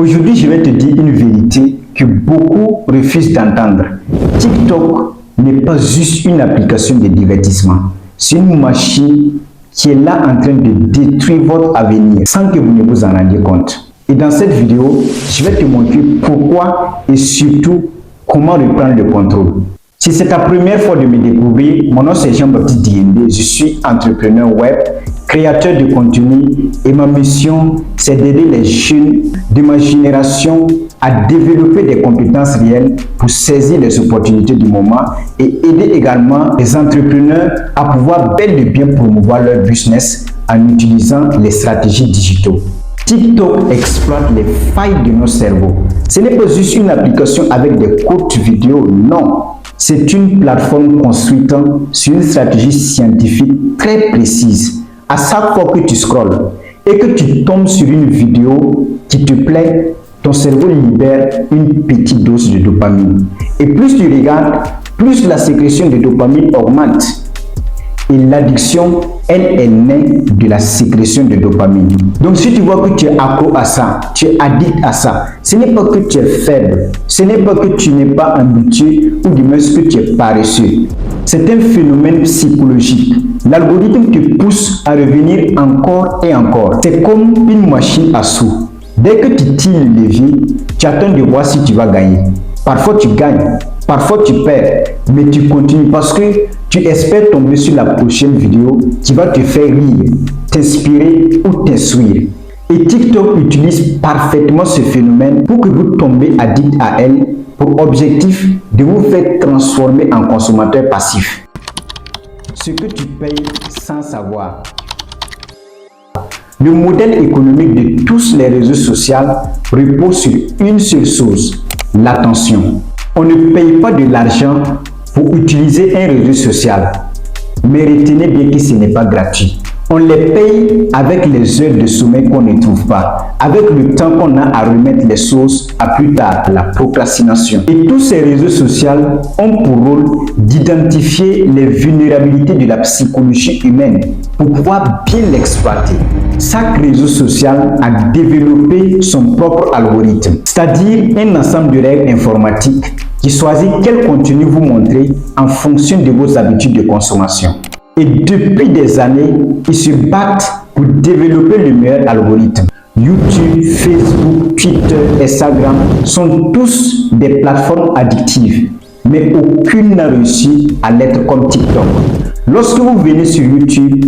Aujourd'hui, je vais te dire une vérité que beaucoup refusent d'entendre. TikTok n'est pas juste une application de divertissement. C'est une machine qui est là en train de détruire votre avenir sans que vous ne vous en rendiez compte. Et dans cette vidéo, je vais te montrer pourquoi et surtout comment reprendre le contrôle. Si c'est ta première fois de me découvrir, mon nom c'est Jean-Baptiste Diendé, je suis entrepreneur web, créateur de contenu et ma mission c'est d'aider les jeunes de ma génération à développer des compétences réelles pour saisir les opportunités du moment et aider également les entrepreneurs à pouvoir bel et bien promouvoir leur business en utilisant les stratégies digitales. TikTok exploite les failles de nos cerveaux. Ce n'est pas juste une application avec des courtes vidéos, non. C'est une plateforme construite sur une stratégie scientifique très précise. À chaque fois que tu scrolles et que tu tombes sur une vidéo qui te plaît, ton cerveau libère une petite dose de dopamine. Et plus tu regardes, plus la sécrétion de dopamine augmente. Et l'addiction, elle est née de la sécrétion de dopamine. Donc si tu vois que tu es accro à ça, tu es addict à ça, ce n'est pas que tu es faible, ce n'est pas que tu n'es pas habitué ou du moins que tu es paresseux. C'est un phénomène psychologique. L'algorithme te pousse à revenir encore et encore. C'est comme une machine à sous. Dès que tu tires le levier, tu attends de voir si tu vas gagner. Parfois tu gagnes, parfois tu perds, mais tu continues parce que tu espères tomber sur la prochaine vidéo qui va te faire rire, t'inspirer ou t'instruire. Et TikTok utilise parfaitement ce phénomène pour que vous tombez addict à elle pour objectif de vous faire transformer en consommateur passif. Ce que tu payes sans savoir. Le modèle économique de tous les réseaux sociaux repose sur une seule chose, l'attention. On ne paye pas de l'argent pour utiliser un réseau social, mais retenez bien que ce n'est pas gratuit. On les paye avec les heures de sommeil qu'on ne trouve pas, avec le temps qu'on a à remettre les choses à plus tard, la procrastination. Et tous ces réseaux sociaux ont pour rôle d'identifier les vulnérabilités de la psychologie humaine pour pouvoir bien l'exploiter. Chaque réseau social a développé son propre algorithme, c'est-à-dire un ensemble de règles informatiques qui choisit quel contenu vous montrer en fonction de vos habitudes de consommation. Et depuis des années, ils se battent pour développer le meilleur algorithme. YouTube, Facebook, Twitter, Instagram sont tous des plateformes addictives, mais aucune n'a réussi à l'être comme TikTok. Lorsque vous venez sur YouTube,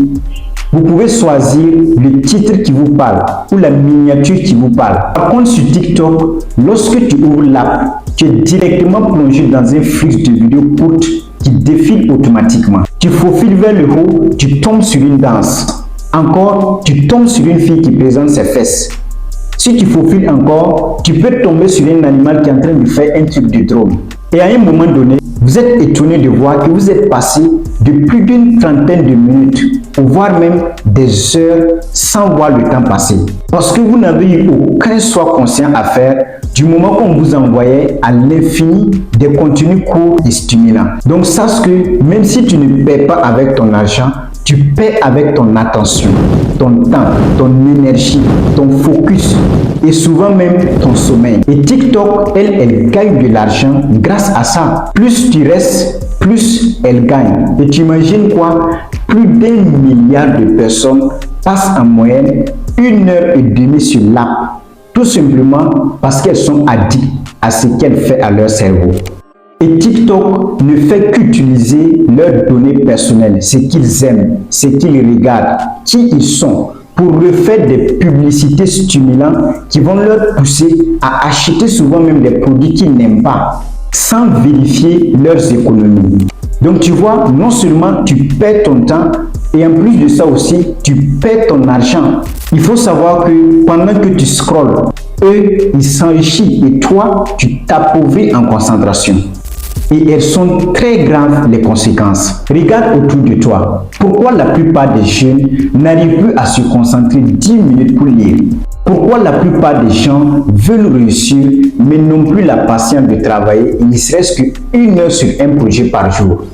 vous pouvez choisir le titre qui vous parle ou la miniature qui vous parle. Par contre, sur TikTok, lorsque tu ouvres l'app, tu es directement plongé dans un flux de vidéos courtes qui défilent automatiquement. Tu faufiles vers le haut, tu tombes sur une danse. Encore, tu tombes sur une fille qui présente ses fesses. Si tu faufiles encore, tu peux tomber sur un animal qui est en train de faire un truc de drôle. Et à un moment donné, vous êtes étonné de voir que vous êtes passé de plus d'une trentaine de minutes, voire même des heures, sans voir le temps passer. Parce que vous n'avez eu aucun choix conscient à faire du moment qu'on vous envoyait à l'infini des contenus courts et stimulants. Donc sache que même si tu ne paies pas avec ton argent, tu paies avec ton attention, ton temps, ton énergie, ton focus et souvent même ton sommeil. Et TikTok, elle gagne de l'argent grâce à ça. Plus tu restes, plus elle gagne. Et tu imagines quoi? Plus d'1 milliard de personnes passent en moyenne 1h30 sur l'app. Tout simplement parce qu'elles sont addictes à ce qu'elle fait à leur cerveau. Et TikTok ne fait qu'utiliser leurs données personnelles, ce qu'ils aiment, ce qu'ils regardent, qui ils sont, pour refaire des publicités stimulantes qui vont leur pousser à acheter souvent même des produits qu'ils n'aiment pas, sans vérifier leurs économies. Donc tu vois, non seulement tu perds ton temps, et en plus de ça aussi, tu perds ton argent. Il faut savoir que pendant que tu scrolles, eux, ils s'enrichissent et toi, tu t'appauvris en concentration. Et elles sont très graves les conséquences. Regarde autour de toi. Pourquoi la plupart des jeunes n'arrivent plus à se concentrer 10 minutes pour lire? Pourquoi la plupart des gens veulent réussir mais n'ont plus la patience de travailler, ne serait-ce qu'une heure sur un projet par jour?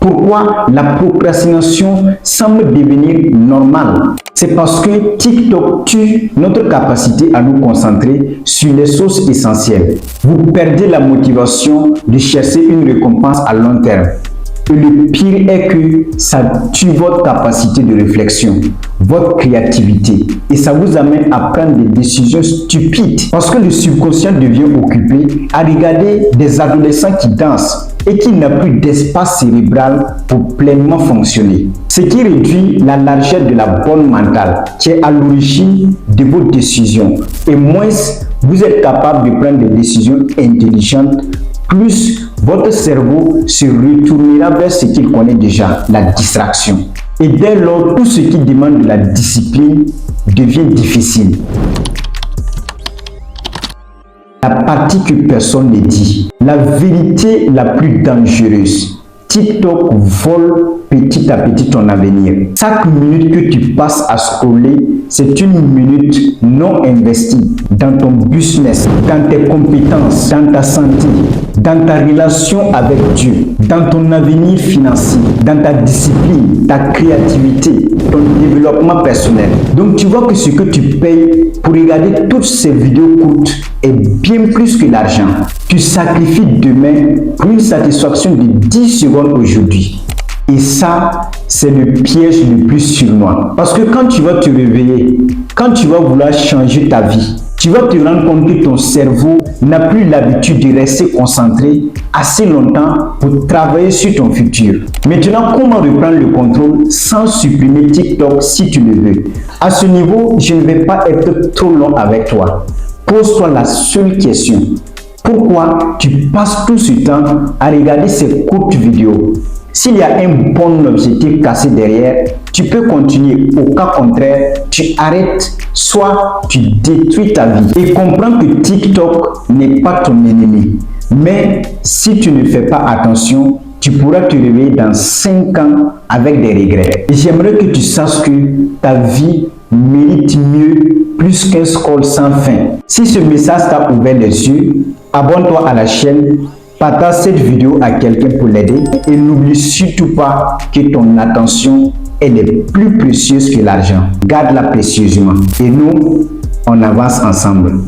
Pourquoi la procrastination semble devenir normale? C'est parce que TikTok tue notre capacité à nous concentrer sur les sources essentielles. Vous perdez la motivation de chercher une récompense à long terme. Et le pire est que ça tue votre capacité de réflexion, votre créativité. Et ça vous amène à prendre des décisions stupides. Parce que le subconscient devient occupé à regarder des adolescents qui dansent et qui n'ont plus d'espace cérébral pour pleinement fonctionner. Ce qui réduit la largeur de la bonne mentale qui est à l'origine de vos décisions. Et moins vous êtes capable de prendre des décisions intelligentes, plus votre cerveau se retournera vers ce qu'il connaît déjà, la distraction. Et dès lors, tout ce qui demande de la discipline devient difficile. La partie que personne ne dit, la vérité la plus dangereuse. TikTok vole petit à petit ton avenir. Chaque minute que tu passes à scroller, c'est une minute non investie dans ton business, dans tes compétences, dans ta santé, dans ta relation avec Dieu, dans ton avenir financier, dans ta discipline, ta créativité, ton développement personnel. Donc tu vois que ce que tu payes pour regarder toutes ces vidéos courtes est bien plus que l'argent. Tu sacrifies demain pour une satisfaction de 10 secondes aujourd'hui. Et ça, c'est le piège le plus surnois. Parce que quand tu vas te réveiller, quand tu vas vouloir changer ta vie, tu vas te rendre compte que ton cerveau n'a plus l'habitude de rester concentré assez longtemps pour travailler sur ton futur. Maintenant, comment reprendre le contrôle sans supprimer TikTok si tu le veux? À ce niveau, je ne vais pas être trop long avec toi. Pose-toi la seule question. Pourquoi tu passes tout ce temps à regarder ces courtes vidéos? S'il y a un bon objectif cassé derrière, tu peux continuer. Au cas contraire, tu arrêtes, soit tu détruis ta vie. Et comprends que TikTok n'est pas ton ennemi. Mais si tu ne fais pas attention, tu pourras te réveiller dans 5 ans avec des regrets. Et j'aimerais que tu saches que ta vie mérite mieux, plus qu'un scroll sans fin. Si ce message t'a ouvert les yeux, abonne-toi à la chaîne, partage cette vidéo à quelqu'un pour l'aider et n'oublie surtout pas que ton attention elle est plus précieuse que l'argent. Garde-la précieusement et nous, on avance ensemble.